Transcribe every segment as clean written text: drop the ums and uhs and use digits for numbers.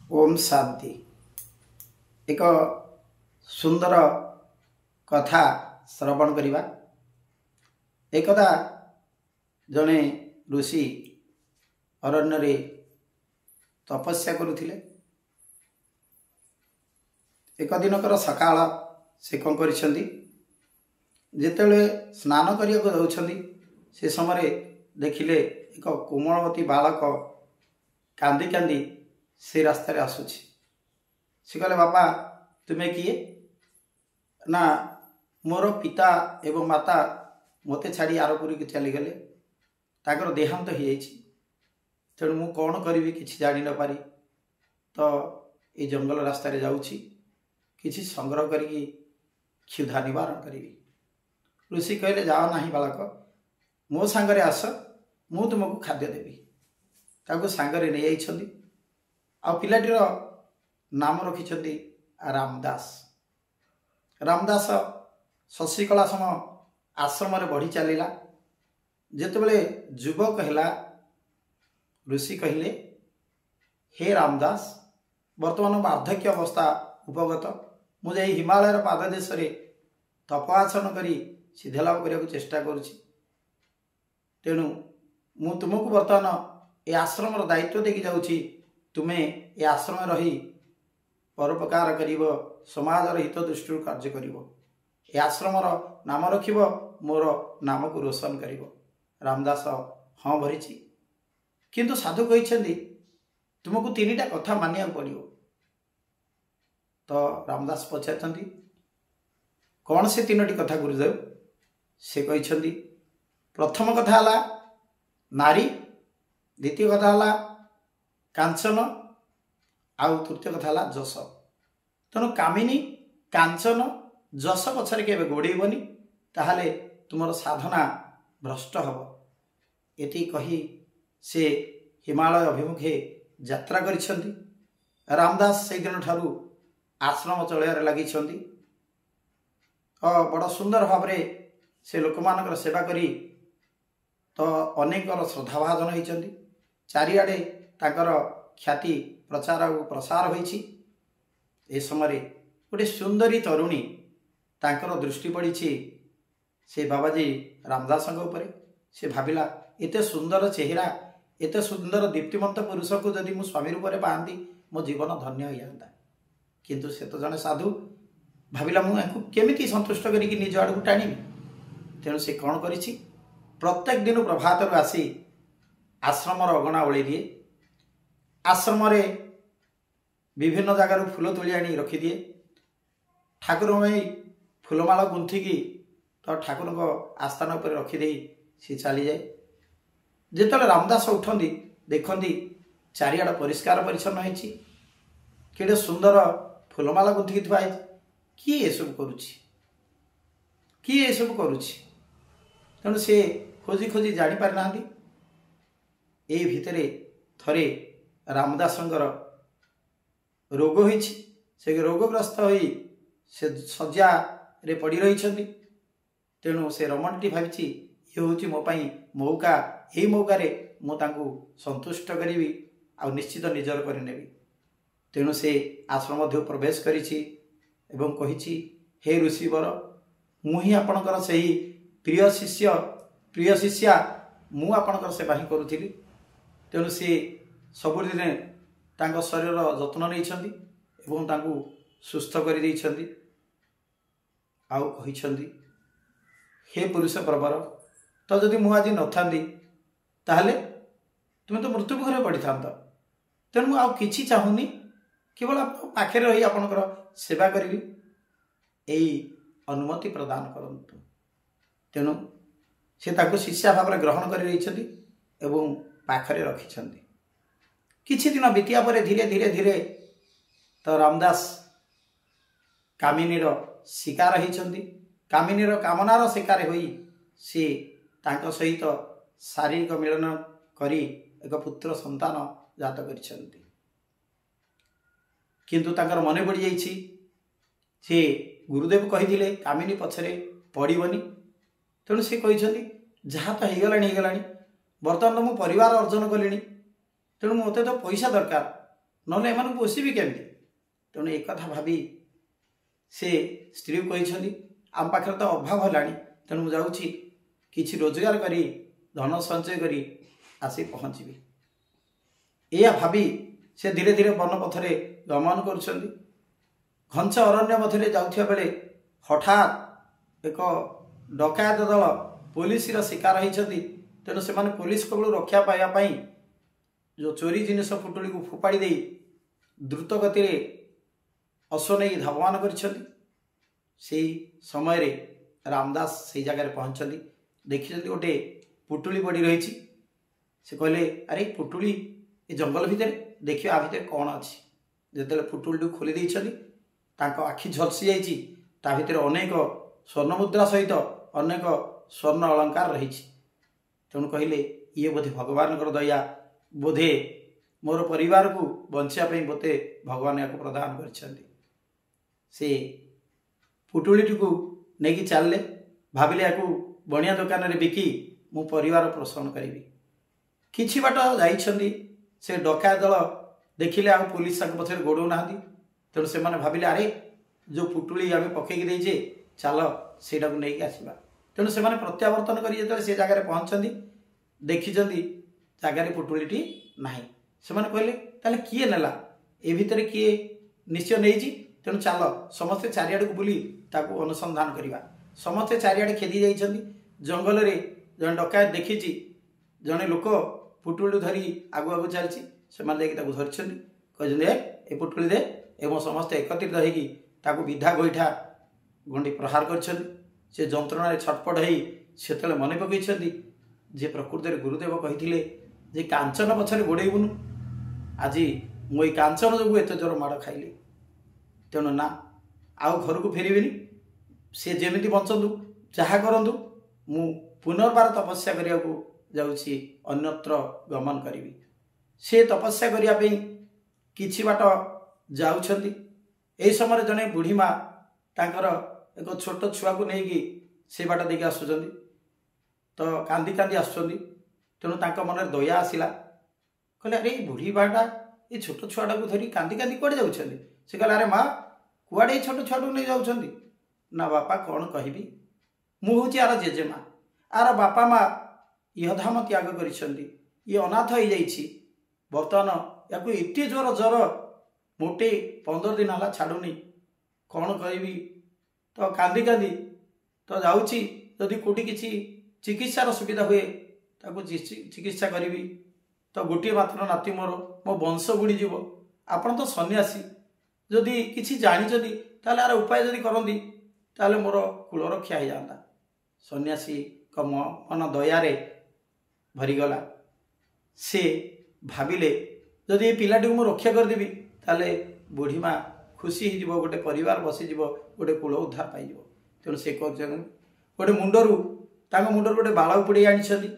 ओम शांति। एक सुंदर कथा श्रवण करिबा। एकदा जने ऋषि अरण्य रे तपस्या करुथिले। एक दिनकर सकाळ से कौन करिसेंती, जेतेले स्नान करिया को जाउछंती से समय देखिले एक कोमलवती बालक कांदी कांदी से रास्तार आसुची। से कहले, बापा तुम्हें किए ना? मोर पिता एवं माता मते छाड़ी आरपुरी की चलीगले, ताकर देहांत हो जाइछि। तेणु मु कौन करी किसी जानी न पारी, तो ये जंगल रास्तार जाऊँगी किसी संग्रह करी क्षुधा निवारण करी। ऋषि कहले, जाओ नाही बालक, मो सांगरे आस, मु तुमको खाद्य देवी। ताको सांगरे नहीं आइछंती। आ पिलाटीर नाम रखिछंती रामदास। रामदास शशिकला सम आश्रम बढ़ी चलला। जेतेबेले युवक हैला, ऋषि कहले, हे रामदास, वर्तमान वार्धक्य अवस्था उपगत, मुझे हिमालयर पाददेश तपआसन करी सिद्धलाभ करने चेष्टा करुछि। तेणु मु तुमको वर्तमान ए आश्रम दायित्व देकी जाउछि। तुम्हें ये आश्रम रही परोपकार करिवो, समाजर हित दृष्टि कार्य करिवो, ए आश्रम नाम रखिवो, मोर नाम को रोशन करिवो। रामदास हाँ भरिछि, किंतु साधु कहिसेंती तुमको तीनिटा कथा मानिया पड़िवो। तो रामदास पचारछंती, कौन से तीनोटी कथा गुरुदेव? से कहिसेंती, प्रथम कथा हला नारी, द्वितीय कथा हला कांचन, आउ तृतीय कथा हला जस। तेणु कामिनी कांचन जस पछरे केबे गोड़ेबनी, ताहाले तुमर साधना भ्रष्ट हब। एति कही से हिमालय अभिमुखे यात्रा करिसेंती। रामदास से दिन ठारू आश्रम चलैयार लागिसेंती। बड़ सुंदर भाव से लोकमानकर सेवा करी तो अनेकर श्रद्धाभाजन होइछंती। चारिआडे ताकर ख्याति प्रचार और प्रसार होइछि। ए समय गोटे सुंदरी तरुणी ताकर दृष्टि पड़ी से बाबाजी रामदास उपरे। से भाविला, एते सुंदर चेहरा, एते सुंदर दीप्तिमंत पुरुष को जदि मु स्वामी रूप में पाती मो जीवन धन्य हो जाता। किंतु से तो जने साधु, भाविला मुझे केमिति संतुष्ट करिक निज आड़ को टाणी। तेणु से कौन करिछि, प्रत्येक दिन प्रभात आसी आश्रम अगणा ओली दिए। आश्रम विभिन्न जगार फूल तोली आनी रखिदिए। ठाकुर फूलमाला गुंथिकी तो ठाकुर आस्थान पर रखिदे सी चली जाए। जिते रामदास उठती देखती चारिआड परिष्कार परिच्छन्न होती, केड़े सुंदर फूलमाला गुंथिकी थुआ किए ये सब करुछि, किए ये सब करुछि। तेणु से खोजी खोजी जानी पारि नांती। ए भितरे थरे रामदासंकर रोग होइछि। से रोगग्रस्त होई से शज्या रे पड़ी रहिछंती। तेणु से रमणटी भाविछि, ये होछि मो पई मौका, एही मौका रे मो तांकु संतुष्ट करिवि आ निश्चित निजर करि नेबि। तेणु से आश्रम मध्य प्रवेश करिछि एवं कहिछि, हे ऋषिवर, मु ही आपणकर सेही प्रिय शिष्या, मु आपणकर सेवा ही करुथिली। तेणु सी सबुदिने तांको शरीर जत्न नहीं एवं तांको सुस्थ कर देइछंती। आउ कहिछंती, हे पुरुष प्रवर, तो जदि मु आज नथांदी ताहले तुम तो मृत्यु मुखरे पड़ी था। तेणु मु आउ किछि चाहुनी, केवल पाखे रही आपणकर सेवा करी, एई अनुमति प्रदान करंतु। तेणु से ताको शिष्या भाव ग्रहण कर रही एवं पाखरे रखिछंती। किछि दिन बीतिया परे धीरे धीरे धीरे तो रामदास कामिनीर शिकार होइछंती। कामिनीर कामनार शिकार होई से तांको सहित शारीरिक मिलन करी एक पुत्र संतान जात करिछंती। किंतु तांकर मने पड़ी जाइछि, से गुरुदेव कहिदिले कामिनी पछरे पड़िबनी। तेणु से कहिछंती, जहाँ तो हो गलानी, बर्तमान तो मु परिवार अर्जन कलिनी, तेणु मते तो पैसा दरकार, नहले एमानकु पोषिबी केमती। तेणु एक कथा भावी से स्त्री को कहते आम पाखे तो अभाव है तेणु मुझे जाऊँगी किसी रोजगार करी धन संचय करी आसी पहुँची। यह भावी से धीरे धीरे वन पथरे गमन कर घंच अरण्य मध्य जाउथिया बेले हठात एक डकायत दल पुलिस शिकार होती। तेणु से पुलिस कबल रक्षा पाइबापी जो चोरी जिनिस पुटुली को फोपाड़ी दे द्रुत गति अश्व नहीं धावमान कर समय रे रामदास से जगह पहुँचती देखी गोटे पुटुली पड़ी रही। से कहले अरे पुटुली ये जंगल भितर देखिए आ भितर कौन अच्छी। जिते पुटुली खोली आखि झलसी जाइए ता भितर अनेक स्वर्ण मुद्रा सहित अनेक स्वर्ण अलंकार रही। तेणु कहले ये बोधे भगवान दया बोधे मोर परिवार को बचापी बोते भगवान या प्रदान कर पुटुली को नहीं चलले भाविले या बणिया दुकान रे बिकी मु परिवार पोषण करी। किछि बाट जाइछंदी से डकाय दल देखिले आ पुलिस पछे गोड़ौ ना। तेणु से भाविले अरे जो पुटुली आम पकईकी देचे चल सेटा को लेकिन आसवा। तेणु से प्रत्यावर्तन कर से जगह पहुँचती देखी जगार पुटुली ना से कहले ताले किए नेला ए भितर किए निश्चय नहीं। तेणु चल समस्ते चारिआड को बुली ताकू अनुसंधान करवा। समस्ते चारिआड खेदी जाइछंदी जंगल रे जन डकायत देखी जड़े लोक पुटुली धरी आगु आगु चलती से धरछंदी कहते ए पुटुली दे एवं समस्ते एकत्रित होगी ताकू विधा गोईठा गुंडी प्रहार कर जंत्रणा छटपट हो मन पकई जे प्रकृति गुरुदेव कही जे कांचन पछरे गोड़ेबुनु आज मुई कांचन जो एत जोर माड़ खाइली। तेणु ना आउ घर को फेरबी सी जमी बचतु जहाँ करूँ मु पुनर्बार तपस्या करने को जाऊँगी अन्यत्र गमन करी। से तपस्या करने किछि बाट जाउछंती एई समय जने बुढ़ी माँ तांकर एक छोट छुआ को लेकिन से बाट देखिए आसुचंदी तो कांदी कांदी आसुचंदी। तेणु तांक मन दया आसिला कहले अरे बुढ़ी बाटा ये छोट छुआटा को धरी कांदी कांदी कड़े जाउछंदी। से कहला अरे माँ कुआड़े छोट छुआ नहीं जाउछंदी ना बापा कौन कहबी मु हूँ आर जेजेमा आर बापा माँ यधाम त्याग करिसेंती ये अनाथ हो जाइछि बर्तमान या एते जोर जर मोटे 15 दिन है छाड़ुनी कौन कहबी तो कांदी कांदी तो जाऊँगी जदि कौटी किसी चिकित्सार सुविधा हुए ताको चिकित्सा करी तो गोटे मात्र नाती मोर मो वंश बुड़ीज आपण तो सन्यासी जदि किसी जानी ताले आर उपाय जदि करती ताले मोर कूल रक्षा हो जाता। सन्यासी मन दयारे भरीगला से भाविले जदि ये पिलाटी को रक्षा करदेवी ताले बुढ़ी माँ खुशी हो गोटे परिवार बसीज गोटे कूल उद्धार पाई। तेणु से गोटे मुंडरू मुंडर गोटे बाल उपड़े आनी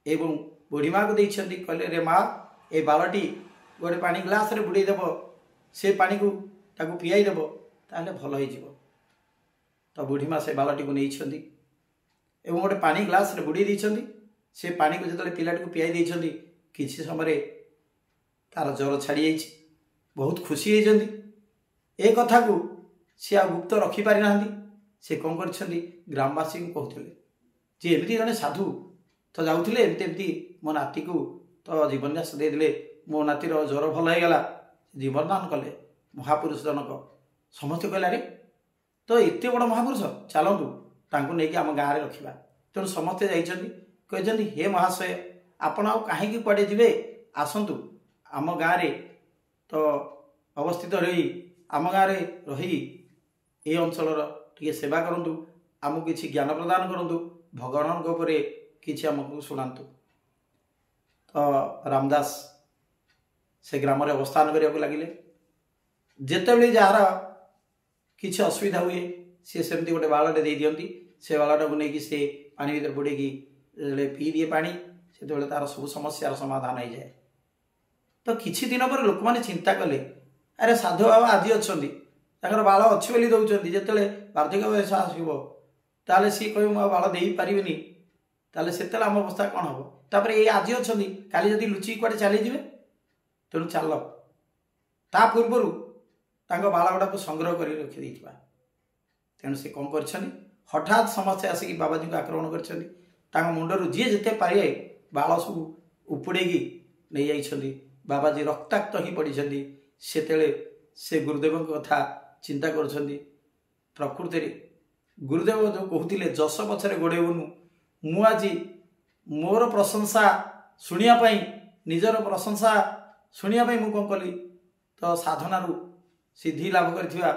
एवं बुढ़ी माँ को देखते कहले रे माँ ए बालटी गोटे पानी ग्लास रे बुड़े देव से पानी को ताकू पियाई देव ताले भल हो। तो बुढ़ी माँ से बालटी को नहीं एवं गोटे पानी ग्लास रे बुड़े देइछंदी से पानी को जो पिलाटी को पियाई देइछंदी किछि समय तार ज्वर छाड़ी जाइछि बहुत खुशी होइछंदी। ए कथा को सी आ गुप्त रखी पारि नांदी से कौन करछंदी ग्रामवासी को कहते जे एमती जने साधु तो जाऊले एमती मो नाती को तो जीवनदास देदेले मो नातीर ज्वर भल हो गला जीवनदान कले महापुरुष जनक समस्त कहला रे तो एत बड़ महापुरुष चलतु तांको नहीं आम गाँव में रखा। तेणु समस्ते जाइछंदी हे महाशय आपण आ कहीं कुआडे जीवे आसतु आम गाँव में तो अवस्थित रही आम गाँव में रही ए अंचल टे सेवा करूँ आमको किसी ज्ञान प्रदान करूँ भगवान उपर किसी आमको शुणातु। तो रामदास से ग्राम में अवस्थान करने लगिले जिते जार किसी असुविधा हुए सी सेमती गोटे बालटे दे दियंती से बालटा को लेकिन से पानी भीतर बुड़ेकी पी दिए पानी से तार सब समस्यार समाधान हो जाए। तो किछि दिन पर लोक मैंने चिंता कले अरे साधु बाबा आज अच्छा बाल अच्छी बोली दौरान जिते बार्धक्य वयस आसो ताले सी कह मुझे बाल दे पारिनी ताले से आम अवस्था कौन हम तापर ये आज अच्छा काली जदि लुचि कुआडे चलीजे तेणु चल ତା ପୂର୍ବରୁ ତାଙ୍କ ବାଳଗୁଡ଼ାକୁ ସଂଗ୍ରହ କରି ରଖିଦେଇଥିବା। ତେଣୁ ସେ କ'ଣ କରିଛନ୍ତି, ହଠାତ୍ ସମସ୍ତେ ଆସିକି ବାବାଜୀଙ୍କୁ ଆକ୍ରମଣ କରିଛନ୍ତି। ତାଙ୍କ ମୁଣ୍ଡରୁ ଯିଏ ଯେତେ ପାରିବେ ବାଳ ସବୁ ଉପୁଡ଼େଇକି ନେଇଯାଇଛନ୍ତି। ବାବାଜୀ ରକ୍ତାକ୍ତ ହୋଇ ପଡ଼ିଛନ୍ତି। ସେତେବେଳେ ସେ ଗୁରୁଦେବଙ୍କ କଥା ଚିନ୍ତା କରୁଛନ୍ତି। ପ୍ରକୃତିରେ ଗୁରୁଦେବ ଯେଉଁ କହୁଥିଲେ ଯଶ ପଛରେ ଗୋଡ଼େଇବୁନୁ, ମୁଁ ଆଜି ମୋର ପ୍ରଶଂସା ଶୁଣିବା ପାଇଁ, ନିଜର ପ୍ରଶଂସା ଶୁଣିବା ପାଇଁ ମୁଁ କ'ଣ କଲି, ତ ସାଧନାରୁ ସିଦ୍ଧି ଲାଭ କରିଥିବା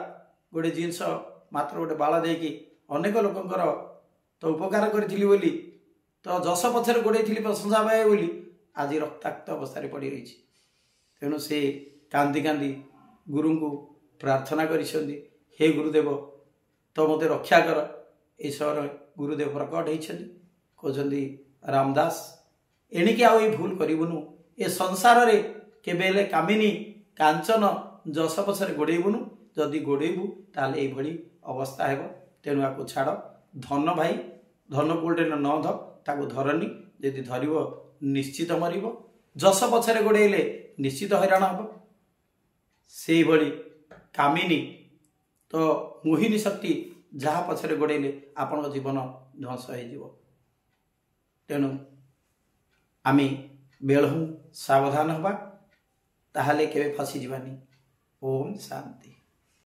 ଗୋଟେ ଜିନିଷ ମାତ୍ର ଗୋଟେ ବାଳ ଦେଇକି ଅନେକ ଲୋକଙ୍କର ତ ଉପକାର କରିଥିଲି ବୋଲି, ତ ଯଶ ପଛରେ ଗୋଡ଼େଇଥିଲି ପ୍ରଶଂସା ପାଏ ବୋଲି ଆଜି ରକ୍ତାକ୍ତ ଅବସ୍ଥାରେ ପଡ଼ି ରହିଛି। ତେଣୁ ସେ କାନ୍ଦି କାନ୍ଦି ଗୁରୁଙ୍କୁ ପ୍ରାର୍ଥନା କରିଛନ୍ତି, ହେ ଗୁରୁଦେବ ତ ମୋତେ ରକ୍ଷା କର। ଏ ସମୟରେ ଗୁରୁଦେବ ପ୍ରକଟ ହେଇଛନ୍ତି, କହୁଛନ୍ତି ରାମଦାସ ଏଣିକି ଆଉ ଏଇ ଭୁଲ କରିବୁନୁ। ଏ ସଂସାରରେ କେବେ ହେଲେ କାମିନୀ କାଞ୍ଚନ ଯଶ ପଛରେ ଗୋଡ଼େଇବୁନୁ। ଯଦି ଗୋଡ଼େଇବୁ ତାହେଲେ ଏଇଭଳି ଅବସ୍ଥା ହେବ। ତେଣୁ ଆକୁ ଛାଡ଼। ଧନ ଭାଇ, ଧନ କୋଉଠି ନ ଧ, ତାକୁ ଧରନି। ଯଦି ଧରିବ ନିଶ୍ଚିତ ମରିବ। ଯଶ ପଛରେ ଗୋଡ଼େଇଲେ ନିଶ୍ଚିତ ହଇରାଣ ହେବ। ସେଇଭଳି କାମିନୀ ତ ମୋହିନୀ ଶକ୍ତି ଯାହା ପଛରେ ଗୋଡ଼େଇଲେ ଆପଣଙ୍କ ଜୀବନ ଧ୍ୱଂସ ହେଇଯିବ। ତେଣୁ ଆମେ ବେଳହୁଁ ସାବଧାନ ହେବା, ତାହେଲେ କେବେ ଫସିଯିବାନି। ଓମ୍ ଶାନ୍ତି।